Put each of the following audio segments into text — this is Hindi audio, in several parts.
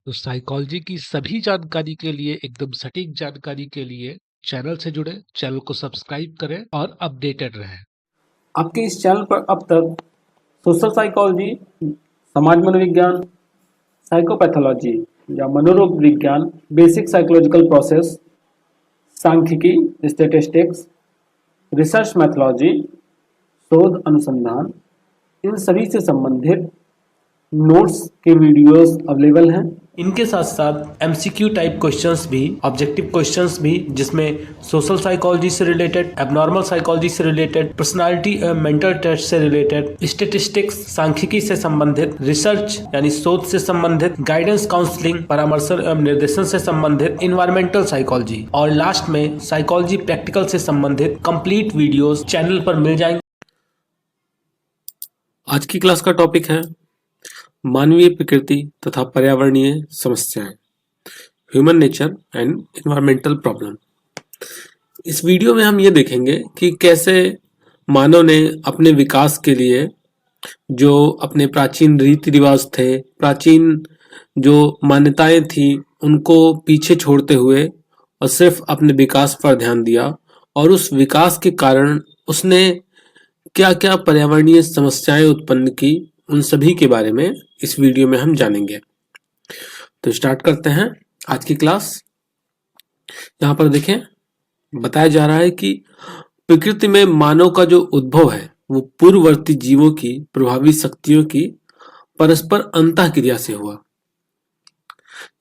तो साइकोलॉजी की सभी जानकारी के लिए, एकदम सटीक जानकारी के लिए चैनल से जुड़े, चैनल को सब्सक्राइब करें और अपडेटेड रहें। आपके इस चैनल पर अब तक सोशल साइकोलॉजी, समाज मनोविज्ञान, साइकोपैथोलॉजी या मनोरोग विज्ञान, बेसिक साइकोलॉजिकल प्रोसेस, सांख्यिकी, स्टैटिस्टिक्स, रिसर्च मैथोलॉजी, शोध अनुसंधान, इन सभी से संबंधित नोट्स के वीडियोस अवेलेबल हैं। इनके साथ साथ एमसीक्यू टाइप क्वेश्चंस भी, ऑब्जेक्टिव क्वेश्चंस भी, जिसमें सोशल साइकोलॉजी से रिलेटेड, एबनॉर्मल साइकोलॉजी से रिलेटेड, पर्सनालिटी मेंटल टेस्ट से रिलेटेड, स्टैटिस्टिक्स सांख्यिकी से संबंधित, रिसर्च यानी शोध से संबंधित, गाइडेंस काउंसलिंग परामर्श एवं निर्देशन से संबंधित, इन्वायरमेंटल साइकोलॉजी और लास्ट में साइकोलॉजी प्रैक्टिकल से संबंधित कंप्लीट वीडियोस चैनल पर मिल जाएंगे। आज की क्लास का टॉपिक है मानवीय प्रकृति तथा पर्यावरणीय समस्याएं, human nature and environmental problem. इस वीडियो में हम ये देखेंगे कि कैसे मानव ने अपने विकास के लिए जो अपने प्राचीन रीति रिवाज थे, प्राचीन जो मान्यताएं थी, उनको पीछे छोड़ते हुए और सिर्फ अपने विकास पर ध्यान दिया, और उस विकास के कारण उसने क्या क्या पर्यावरणीय समस्याएं उत्पन्न की, उन सभी के बारे में इस वीडियो में हम जानेंगे। तो स्टार्ट करते हैं आज की क्लास। यहाँ पर देखें, बताया जा रहा है कि प्रकृति में मानव का जो उद्भव है वो पूर्ववर्ती जीवों की प्रभावी शक्तियों की परस्पर अंतःक्रिया से हुआ।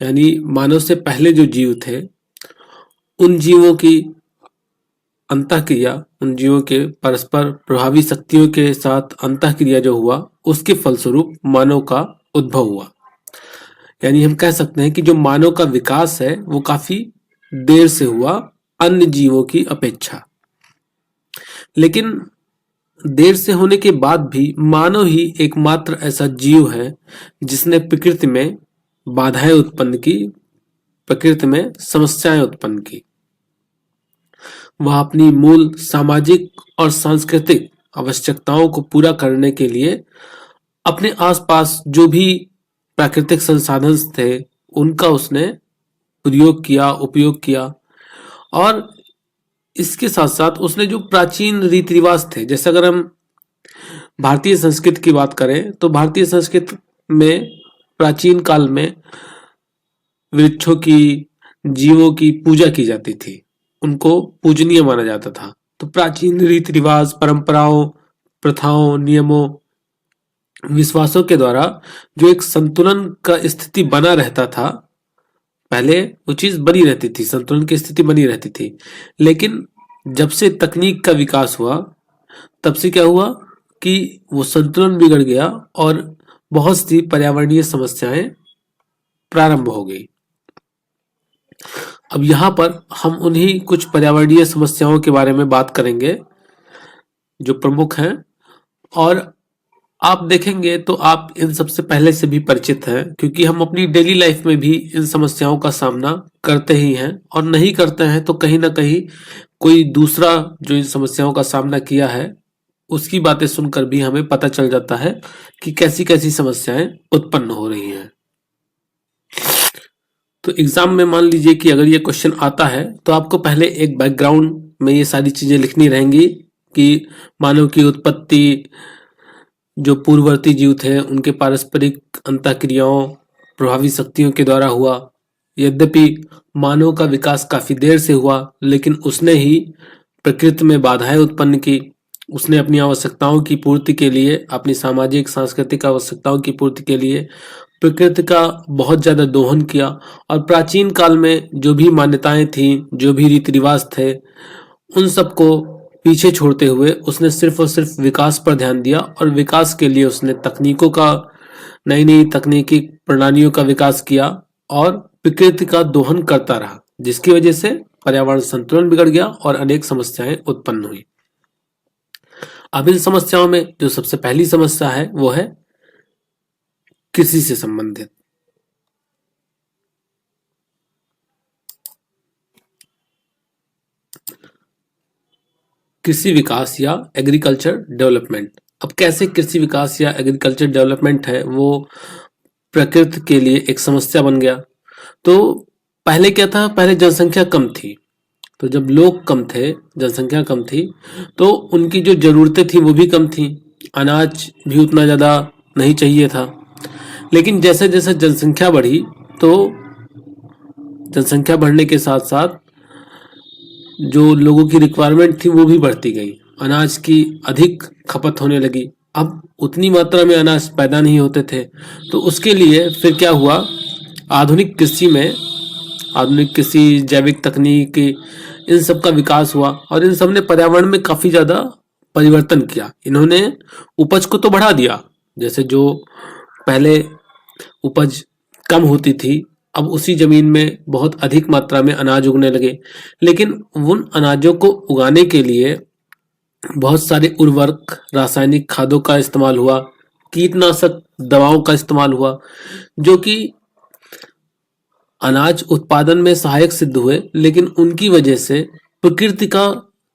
यानी मानव से पहले जो जीव थे, उन जीवों की अंतःक्रिया, उन जीवों के परस्पर प्रभावी शक्तियों के साथ अंतःक्रिया जो हुआ, उसके फलस्वरूप मानव का उद्भव हुआ। यानी हम कह सकते हैं कि जो मानव का विकास है वो काफी देर से हुआ अन्य जीवों की अपेक्षा। लेकिन देर से होने के बाद भी मानव ही एकमात्र ऐसा जीव है जिसने प्रकृति में बाधाएं उत्पन्न की, प्रकृति में समस्याएं उत्पन्न की। वह अपनी मूल सामाजिक और सांस्कृतिक आवश्यकताओं को पूरा करने के लिए अपने आसपास जो भी प्राकृतिक संसाधन थे उनका उसने प्रयोग किया, उपयोग किया। और इसके साथ साथ उसने जो प्राचीन रीति रिवाज थे, जैसे अगर हम भारतीय संस्कृति की बात करें तो भारतीय संस्कृति में प्राचीन काल में वृक्षों की, जीवों की पूजा की जाती थी, उनको पूजनीय माना जाता था। तो प्राचीन रीति रिवाज, परंपराओं, प्रथाओं, नियमों, विश्वासों के द्वारा जो एक संतुलन का स्थिति बना रहता था, पहले वो चीज बनी रहती थी, संतुलन की स्थिति बनी रहती थी। लेकिन जब से तकनीक का विकास हुआ, तब से क्या हुआ कि वो संतुलन बिगड़ गया और बहुत सी पर्यावरणीय समस्याएं प्रारंभ हो गई। अब यहाँ पर हम उन्हीं कुछ पर्यावरणीय समस्याओं के बारे में बात करेंगे जो प्रमुख हैं, और आप देखेंगे तो आप इन सबसे पहले से भी परिचित हैं, क्योंकि हम अपनी डेली लाइफ में भी इन समस्याओं का सामना करते ही हैं, और नहीं करते हैं तो कहीं ना कहीं कोई दूसरा जो इन समस्याओं का सामना किया है उसकी बातें सुनकर भी हमें पता चल जाता है कि कैसी कैसी समस्याएं उत्पन्न हो रही हैं। तो एग्जाम में मान लीजिए कि अगर ये क्वेश्चन आता है तो आपको पहले एक बैकग्राउंड में ये सारी चीजें लिखनी रहेंगी कि मानव की उत्पत्ति, जो पूर्ववर्ती जीव थे उनके पारस्परिक अंतःक्रियाओं, प्रभावी शक्तियों के द्वारा हुआ। यद्यपि मानव का विकास काफी देर से हुआ, लेकिन उसने ही प्रकृति में बाधाएं उत्पन्न की। उसने अपनी आवश्यकताओं की पूर्ति के लिए, अपनी सामाजिक सांस्कृतिक आवश्यकताओं की पूर्ति के लिए प्रकृति का बहुत ज्यादा दोहन किया, और प्राचीन काल में जो भी मान्यताएं थीं, जो भी रीति रिवाज थे, उन सबको पीछे छोड़ते हुए उसने सिर्फ और सिर्फ विकास पर ध्यान दिया, और विकास के लिए उसने तकनीकों का, नई नई तकनीकी प्रणालियों का विकास किया और प्रकृति का दोहन करता रहा, जिसकी वजह से पर्यावरण संतुलन बिगड़ गया और अनेक समस्याएं उत्पन्न हुई। अब इन समस्याओं में जो सबसे पहली समस्या है वो है कृषि से संबंधित। कृषि विकास या एग्रीकल्चर डेवलपमेंट। अब कैसे कृषि विकास या एग्रीकल्चर डेवलपमेंट है वो प्रकृति के लिए एक समस्या बन गया। तो पहले क्या था, पहले जनसंख्या कम थी, तो जब लोग कम थे, जनसंख्या कम थी, तो उनकी जो ज़रूरतें थी वो भी कम थी, अनाज भी उतना ज़्यादा नहीं चाहिए था। लेकिन जैसे जैसे जनसंख्या बढ़ी, तो जनसंख्या बढ़ने के साथ साथ जो लोगों की रिक्वायरमेंट थी वो भी बढ़ती गई, अनाज की अधिक खपत होने लगी। अब उतनी मात्रा में अनाज पैदा नहीं होते थे, तो उसके लिए फिर क्या हुआ, आधुनिक कृषि में, आधुनिक कृषि, जैविक तकनीक, इन सब का विकास हुआ और इन सब ने पर्यावरण में काफ़ी ज़्यादा परिवर्तन किया। इन्होंने उपज को तो बढ़ा दिया, जैसे जो पहले उपज कम होती थी, अब उसी जमीन में बहुत अधिक मात्रा में अनाज उगने लगे। लेकिन उन अनाजों को उगाने के लिए बहुत सारे उर्वरक, रासायनिक खादों का इस्तेमाल हुआ, कीटनाशक दवाओं का इस्तेमाल हुआ, जो कि अनाज उत्पादन में सहायक सिद्ध हुए, लेकिन उनकी वजह से प्रकृति का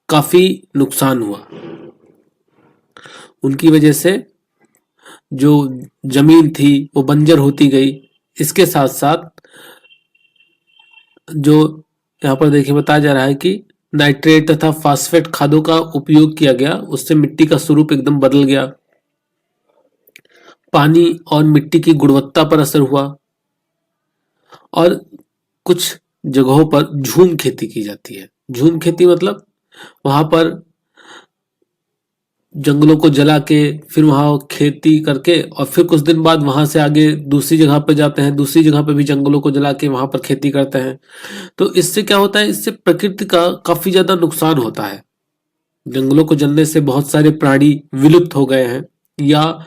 काफी नुकसान हुआ। उनकी वजह से जो जमीन थी वो बंजर होती गई। इसके साथ साथ जो यहाँ पर देखिए बताया जा रहा है कि नाइट्रेट तथा फास्फेट खादों का उपयोग किया गया, उससे मिट्टी का स्वरूप एकदम बदल गया। पानी और मिट्टी की गुणवत्ता पर असर हुआ और कुछ जगहों पर झूम खेती की जाती है। झूम खेती मतलब वहां पर जंगलों को जला के फिर वहां खेती करके और फिर कुछ दिन बाद वहां से आगे दूसरी जगह पे जाते हैं, दूसरी जगह पे भी जंगलों को जला के वहां पर खेती करते हैं। तो इससे क्या होता है, इससे प्रकृति का काफी ज्यादा नुकसान होता है। जंगलों को जलने से बहुत सारे प्राणी विलुप्त हो गए हैं, या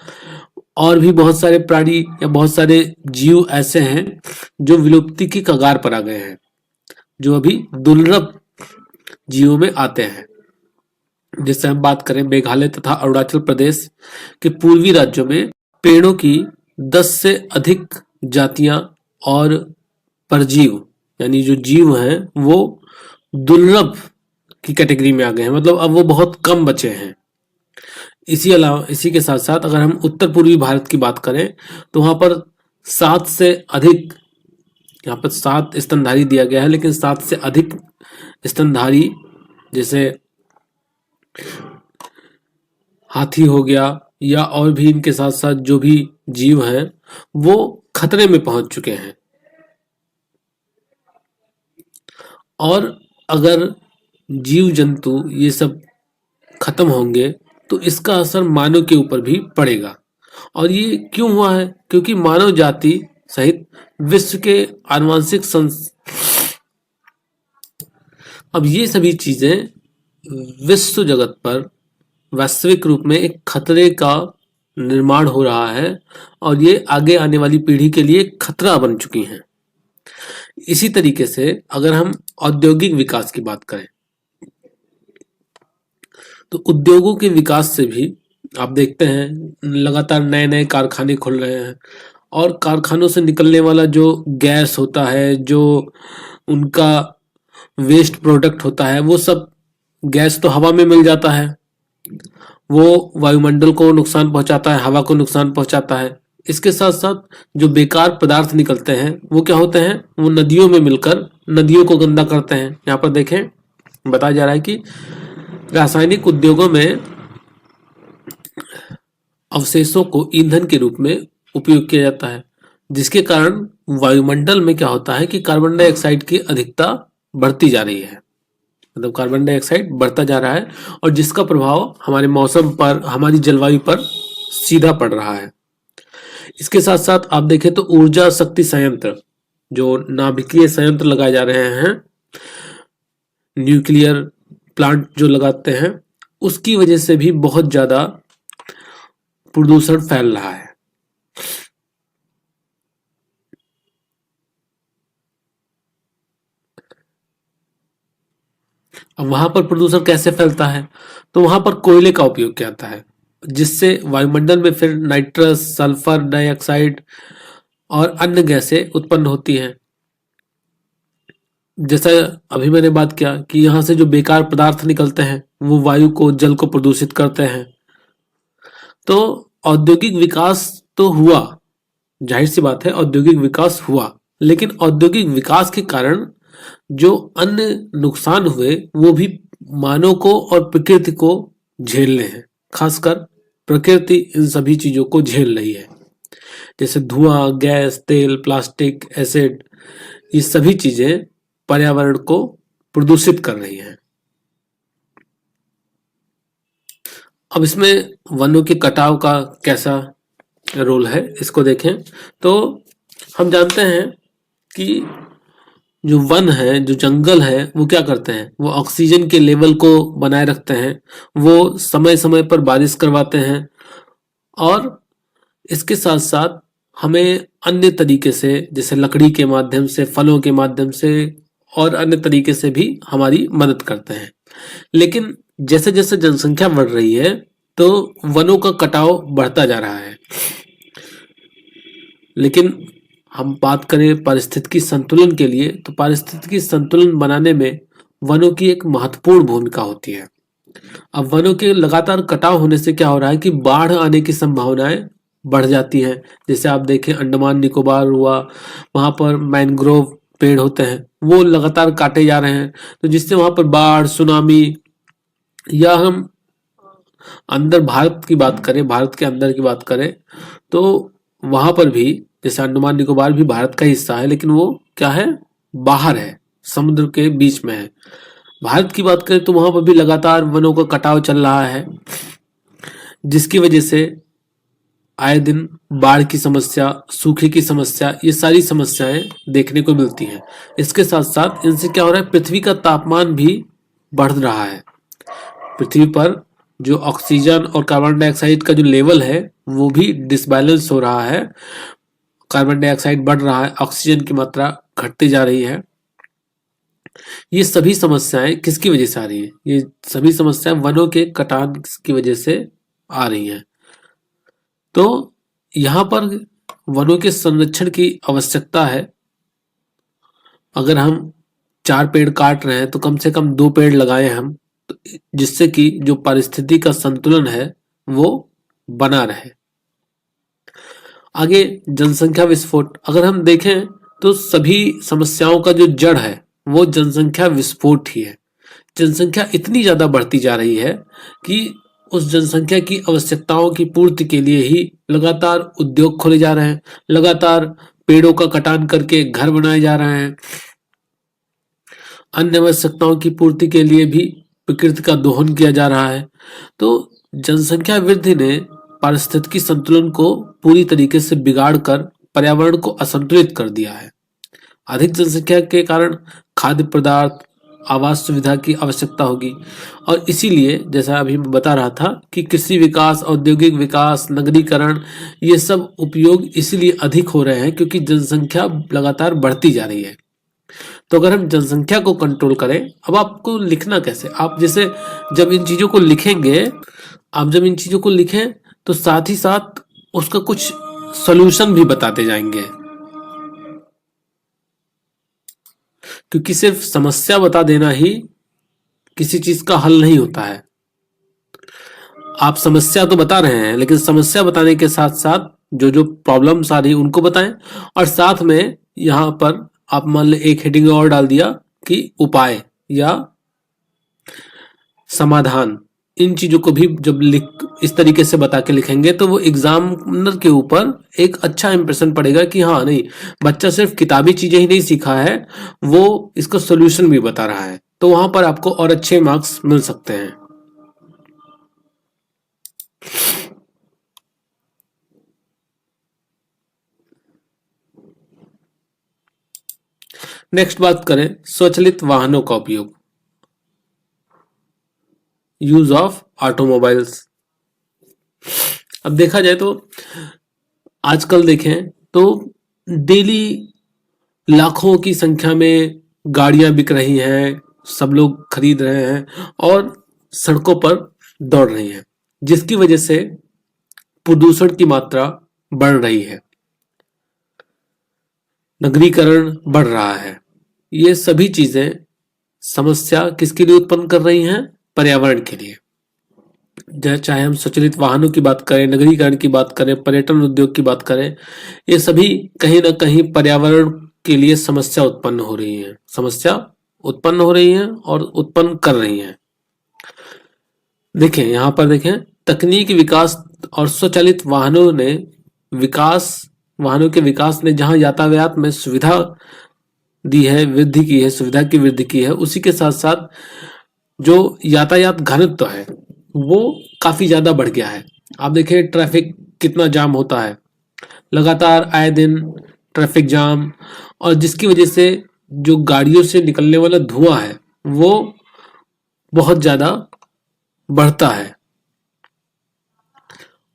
और भी बहुत सारे प्राणी या बहुत सारे जीव ऐसे हैं जो विलुप्ति की कगार पर आ गए हैं, जो अभी दुर्लभ जीवों में आते हैं। जैसे हम बात करें मेघालय तथा अरुणाचल प्रदेश के पूर्वी राज्यों में पेड़ों की 10 से अधिक जातियां और परजीव यानी जो जीव हैं वो दुर्लभ की कैटेगरी में आ गए हैं, मतलब अब वो बहुत कम बचे हैं। इसी के साथ साथ अगर हम उत्तर पूर्वी भारत की बात करें तो वहां पर 7 से अधिक, यहाँ पर 7 स्तनधारी दिया गया है, लेकिन 7 से अधिक स्तनधारी जैसे हाथी हो गया या और भी इनके साथ साथ जो भी जीव हैं वो खतरे में पहुंच चुके हैं। और अगर जीव जंतु ये सब खत्म होंगे तो इसका असर मानव के ऊपर भी पड़ेगा। और ये क्यों हुआ है? क्योंकि मानव जाति सहित विश्व के आनुवंशिक अब ये सभी चीजें विश्व जगत पर वैश्विक रूप में एक खतरे का निर्माण हो रहा है और ये आगे आने वाली पीढ़ी के लिए खतरा बन चुकी हैं। इसी तरीके से अगर हम औद्योगिक विकास की बात करें तो उद्योगों के विकास से भी आप देखते हैं लगातार नए नए कारखाने खुल रहे हैं और कारखानों से निकलने वाला जो गैस होता है, जो उनका वेस्ट प्रोडक्ट होता है, वो सब गैस तो हवा में मिल जाता है, वो वायुमंडल को नुकसान पहुंचाता है, हवा को नुकसान पहुंचाता है। इसके साथ साथ जो बेकार पदार्थ निकलते हैं वो क्या होते हैं, वो नदियों में मिलकर नदियों को गंदा करते हैं। यहाँ पर देखें बताया जा रहा है कि रासायनिक उद्योगों में अवशेषों को ईंधन के रूप में उपयोग किया जाता है, जिसके कारण वायुमंडल में क्या होता है कि कार्बन डाइऑक्साइड की अधिकता बढ़ती जा रही है, मतलब कार्बन डाइऑक्साइड बढ़ता जा रहा है और जिसका प्रभाव हमारे मौसम पर, हमारी जलवायु पर सीधा पड़ रहा है। इसके साथ साथ आप देखें तो ऊर्जा शक्ति संयंत्र, जो नाभिकीय संयंत्र लगाए जा रहे हैं, न्यूक्लियर प्लांट जो लगाते हैं, उसकी वजह से भी बहुत ज्यादा प्रदूषण फैल रहा है। अब वहां पर प्रदूषण कैसे फैलता है, तो वहां पर कोयले का उपयोग किया जाता है, जिससे वायुमंडल में फिर नाइट्रस, सल्फर डाइऑक्साइड और अन्य गैसें उत्पन्न होती हैं। जैसा अभी मैंने बात किया कि यहाँ से जो बेकार पदार्थ निकलते हैं वो वायु को, जल को प्रदूषित करते हैं। तो औद्योगिक विकास तो हुआ, जाहिर सी बात है औद्योगिक विकास हुआ, लेकिन औद्योगिक विकास के कारण जो अन्य नुकसान हुए वो भी मानव को और प्रकृति को झेलने हैं। खासकर प्रकृति इन सभी चीजों को झेल रही है, जैसे धुआं, गैस, तेल, प्लास्टिक, एसिड, ये सभी चीजें पर्यावरण को प्रदूषित कर रही हैं। अब इसमें वनों के कटाव का कैसा रोल है इसको देखें तो हम जानते हैं कि जो वन है, जो जंगल है, वो क्या करते हैं, वो ऑक्सीजन के लेवल को बनाए रखते हैं, वो समय समय पर बारिश करवाते हैं और इसके साथ साथ हमें अन्य तरीके से, जैसे लकड़ी के माध्यम से, फलों के माध्यम से और अन्य तरीके से भी हमारी मदद करते हैं। लेकिन जैसे जैसे जनसंख्या बढ़ रही है तो वनों का कटाव बढ़ता जा रहा है। लेकिन हम बात करें पारिस्थितिकी संतुलन के लिए, तो पारिस्थितिकी संतुलन बनाने में वनों की एक महत्वपूर्ण भूमिका होती है। अब वनों के लगातार कटाव होने से क्या हो रहा है कि बाढ़ आने की संभावनाएं बढ़ जाती हैं। जैसे आप देखें अंडमान निकोबार हुआ, वहां पर मैंग्रोव पेड़ होते हैं, वो लगातार काटे जा रहे हैं, तो जिससे वहां पर बाढ़, सुनामी, या हम अंदर भारत की बात करें, भारत के अंदर की बात करें तो वहां पर भी, जैसे अंडमान निकोबार भी भारत का हिस्सा है, लेकिन वो क्या है, बाहर है, समुद्र के बीच में है। भारत की बात करें तो वहां पर भी लगातार वनों का कटाव चल रहा है, जिसकी वजह से आए दिन बाढ़ की समस्या, सूखे की समस्या, ये सारी समस्याएं देखने को मिलती हैं। इसके साथ साथ इनसे क्या हो रहा है, पृथ्वी का तापमान भी बढ़ रहा है। पृथ्वी पर जो ऑक्सीजन और कार्बन डाइऑक्साइड का जो लेवल है वो भी डिसबैलेंस हो रहा है। कार्बन डाइऑक्साइड बढ़ रहा है, ऑक्सीजन की मात्रा घटती जा रही है। ये सभी समस्याएं किसकी वजह से आ रही है, ये सभी समस्याएं वनों के कटान की वजह से आ रही हैं। तो यहाँ पर वनों के संरक्षण की आवश्यकता है। अगर हम 4 पेड़ काट रहे हैं तो कम से कम 2 पेड़ लगाएं हम, तो जिससे कि जो पारिस्थितिकी का संतुलन है वो बना रहे। आगे जनसंख्या विस्फोट, अगर हम देखें तो सभी समस्याओं का जो जड़ है वो जनसंख्या विस्फोट ही है। जनसंख्या इतनी ज्यादा बढ़ती जा रही है कि उस जनसंख्या की आवश्यकताओं की पूर्ति के लिए ही लगातार उद्योग खोले जा रहे हैं, लगातार पेड़ों का कटान करके घर बनाए जा रहे हैं, अन्य आवश्यकताओं की पूर्ति के लिए भी प्रकृति का दोहन किया जा रहा है। तो जनसंख्या वृद्धि ने पारिस्थितिकी संतुलन को पूरी तरीके से बिगाड़ कर पर्यावरण को असंतुलित कर दिया है। अधिक जनसंख्या के कारण खाद्य पदार्थ, आवास सुविधा की आवश्यकता होगी और इसीलिए जैसा अभी मैं बता रहा था कि कृषि विकास, औद्योगिक विकास, नगरीकरण, ये सब उपयोग इसीलिए अधिक हो रहे हैं क्योंकि जनसंख्या लगातार बढ़ती जा रही है। तो अगर हम जनसंख्या को कंट्रोल करें, अब आपको लिखना कैसे, आप जैसे जब इन चीजों को लिखेंगे, आप जब इन चीजों को लिखें तो साथ ही साथ उसका कुछ सॉल्यूशन भी बताते जाएंगे, क्योंकि सिर्फ समस्या बता देना ही किसी चीज का हल नहीं होता है। आप समस्या तो बता रहे हैं, लेकिन समस्या बताने के साथ साथ जो जो प्रॉब्लम्स आ रही है उनको बताएं, और साथ में यहाँ पर आप मान ले एक हेडिंग और डाल दिया कि उपाय या समाधान। इन चीजों को भी जब इस तरीके से बता के लिखेंगे तो वो एग्जामिनर के ऊपर एक अच्छा इंप्रेशन पड़ेगा कि हाँ नहीं, बच्चा सिर्फ किताबी चीजें ही नहीं सीखा है, वो इसका सोल्यूशन भी बता रहा है। तो वहां पर आपको और अच्छे मार्क्स मिल सकते हैं। नेक्स्ट बात करें स्वचालित वाहनों का उपयोग, यूज ऑफ ऑटोमोबाइल्स। अब देखा जाए तो आजकल देखें तो डेली लाखों की संख्या में गाड़ियां बिक रही हैं, सब लोग खरीद रहे हैं और सड़कों पर दौड़ रही हैं, जिसकी वजह से प्रदूषण की मात्रा बढ़ रही है, नगरीकरण बढ़ रहा है। ये सभी चीजें समस्या किसके लिए उत्पन्न कर रही हैं, पर्यावरण के लिए। चाहे हम स्वचालित वाहनों की बात करें, नगरीकरण की बात करें, पर्यटन उद्योग की बात करें, ये सभी कहीं ना कहीं पर्यावरण के लिए समस्या उत्पन्न हो रही हैं और उत्पन्न कर रही हैं। देखें यहाँ पर, देखें तकनीकी विकास और स्वचालित वाहनों के विकास ने जहां यातायात में सुविधा दी है, वृद्धि की है, सुविधा की वृद्धि की है, उसी के साथ साथ जो यातायात घनत्व है वो काफी ज्यादा बढ़ गया है। आप देखें ट्रैफिक कितना जाम होता है, लगातार आए दिन ट्रैफिक जाम, और जिसकी वजह से जो गाड़ियों से निकलने वाला धुआं है वो बहुत ज्यादा बढ़ता है,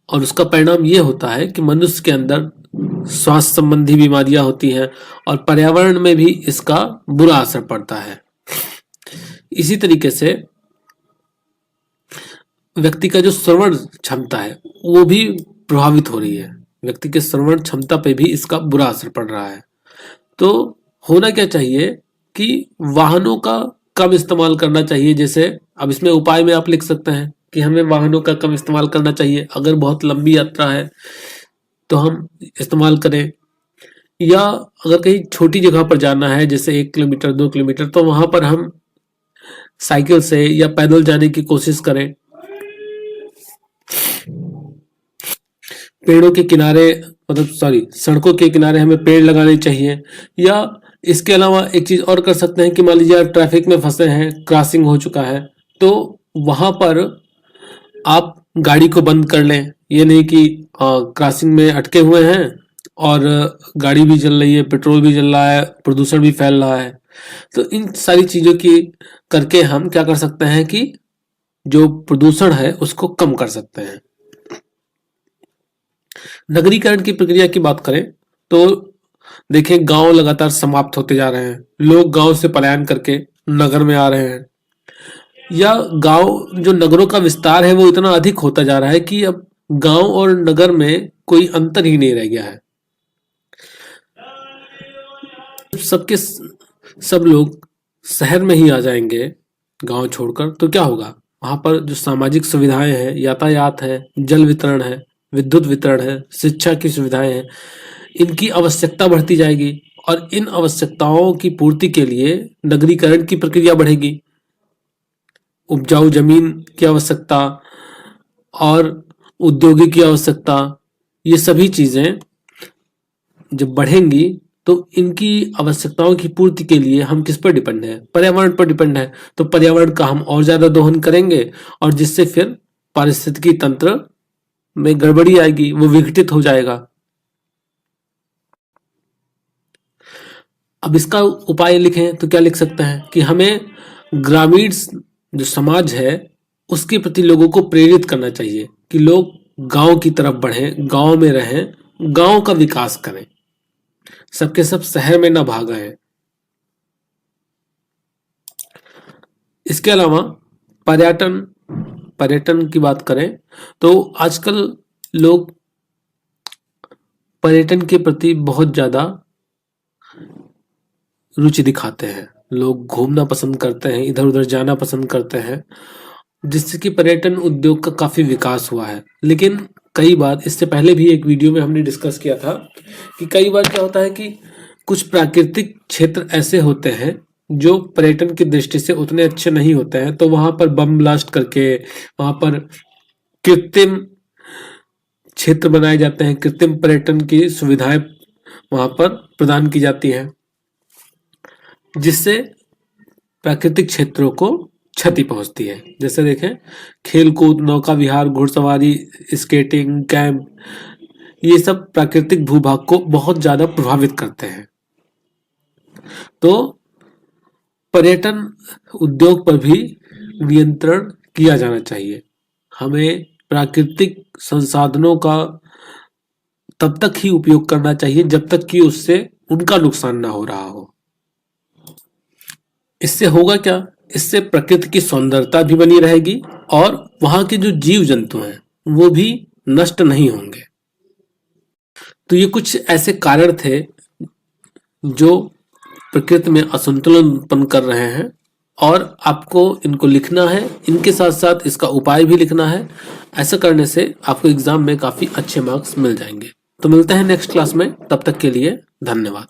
और उसका परिणाम ये होता है कि मनुष्य के अंदर स्वास्थ्य संबंधी बीमारियां होती हैं और पर्यावरण में भी इसका बुरा असर पड़ता है। इसी तरीके से व्यक्ति का जो श्रवण क्षमता है वो भी प्रभावित हो रही है, व्यक्ति के श्रवण क्षमता पे भी इसका बुरा असर पड़ रहा है। तो होना क्या चाहिए कि वाहनों का कम इस्तेमाल करना चाहिए। जैसे अब इसमें उपाय में आप लिख सकते हैं कि हमें वाहनों का कम इस्तेमाल करना चाहिए, अगर बहुत लंबी यात्रा है तो हम इस्तेमाल करें, या अगर कहीं छोटी जगह पर जाना है जैसे 1 किलोमीटर 2 किलोमीटर, तो वहां पर हम साइकिल से या पैदल जाने की कोशिश करें। पेड़ों के किनारे, सड़कों के किनारे हमें पेड़ लगाने चाहिए। या इसके अलावा एक चीज और कर सकते हैं कि मान लीजिए आप ट्रैफिक में फंसे हैं, क्रॉसिंग हो चुका है, तो वहां पर आप गाड़ी को बंद कर लें। ये नहीं कि क्रॉसिंग में अटके हुए हैं और गाड़ी भी चल रही है, पेट्रोल भी जल रहा है, प्रदूषण भी फैल रहा है। तो इन सारी चीजों की करके हम क्या कर सकते हैं कि जो प्रदूषण है उसको कम कर सकते हैं। नगरीकरण की प्रक्रिया की बात करें तो देखें गांव लगातार समाप्त होते जा रहे हैं, लोग गांव से पलायन करके नगर में आ रहे हैं, या गांव जो नगरों का विस्तार है वो इतना अधिक होता जा रहा है कि अब गांव और नगर में कोई अंतर ही नहीं रह गया है। सब लोग शहर में ही आ जाएंगे गांव छोड़कर, तो क्या होगा, वहां पर जो सामाजिक सुविधाएं हैं, यातायात है, जल वितरण है, विद्युत वितरण है, शिक्षा की सुविधाएं हैं, इनकी आवश्यकता बढ़ती जाएगी, और इन आवश्यकताओं की पूर्ति के लिए नगरीकरण की प्रक्रिया बढ़ेगी। उपजाऊ जमीन की आवश्यकता और औद्योगिक की आवश्यकता, ये सभी चीजें जब बढ़ेंगी तो इनकी आवश्यकताओं की पूर्ति के लिए हम किस पर डिपेंड है, पर्यावरण पर डिपेंड है। तो पर्यावरण का हम और ज्यादा दोहन करेंगे, और जिससे फिर पारिस्थितिकी तंत्र में गड़बड़ी आएगी, वो विघटित हो जाएगा। अब इसका उपाय लिखें तो क्या लिख सकते हैं कि हमें ग्रामीण जो समाज है उसके प्रति लोगों को प्रेरित करना चाहिए कि लोग गांव की तरफ बढ़ें, गांव में रहें, गांव का विकास करें, सबके सब शहर में ना भाग आए। इसके अलावा पर्यटन की बात करें तो आजकल लोग पर्यटन के प्रति बहुत ज्यादा रुचि दिखाते हैं, लोग घूमना पसंद करते हैं, इधर उधर जाना पसंद करते हैं, जिससे कि पर्यटन उद्योग का काफी विकास हुआ है। लेकिन कई बार, इससे पहले भी एक वीडियो में हमने डिस्कस किया था कि कई बार क्या होता है कि कुछ प्राकृतिक क्षेत्र ऐसे होते हैं जो पर्यटन की दृष्टि से उतने अच्छे नहीं होते हैं, तो वहां पर बम ब्लास्ट करके वहां पर कृत्रिम क्षेत्र बनाए जाते हैं, कृत्रिम पर्यटन की सुविधाएं वहां पर प्रदान की जाती हैं, जिससे प्राकृतिक क्षेत्रों को क्षति पहुंचती है। जैसे देखें खेलकूद, नौका विहार, घुड़सवारी, स्केटिंग, कैंप, ये सब प्राकृतिक भूभाग को बहुत ज्यादा प्रभावित करते हैं। तो पर्यटन उद्योग पर भी नियंत्रण किया जाना चाहिए। हमें प्राकृतिक संसाधनों का तब तक ही उपयोग करना चाहिए जब तक कि उससे उनका नुकसान ना हो रहा हो। इससे होगा क्या, इससे प्रकृति की सौंदर्यता भी बनी रहेगी और वहां के जो जीव जंतु हैं वो भी नष्ट नहीं होंगे। तो ये कुछ ऐसे कारण थे जो प्रकृति में असंतुलन उत्पन्न कर रहे हैं और आपको इनको लिखना है, इनके साथ साथ इसका उपाय भी लिखना है। ऐसा करने से आपको एग्जाम में काफी अच्छे मार्क्स मिल जाएंगे। तो मिलते हैं नेक्स्ट क्लास में, तब तक के लिए धन्यवाद।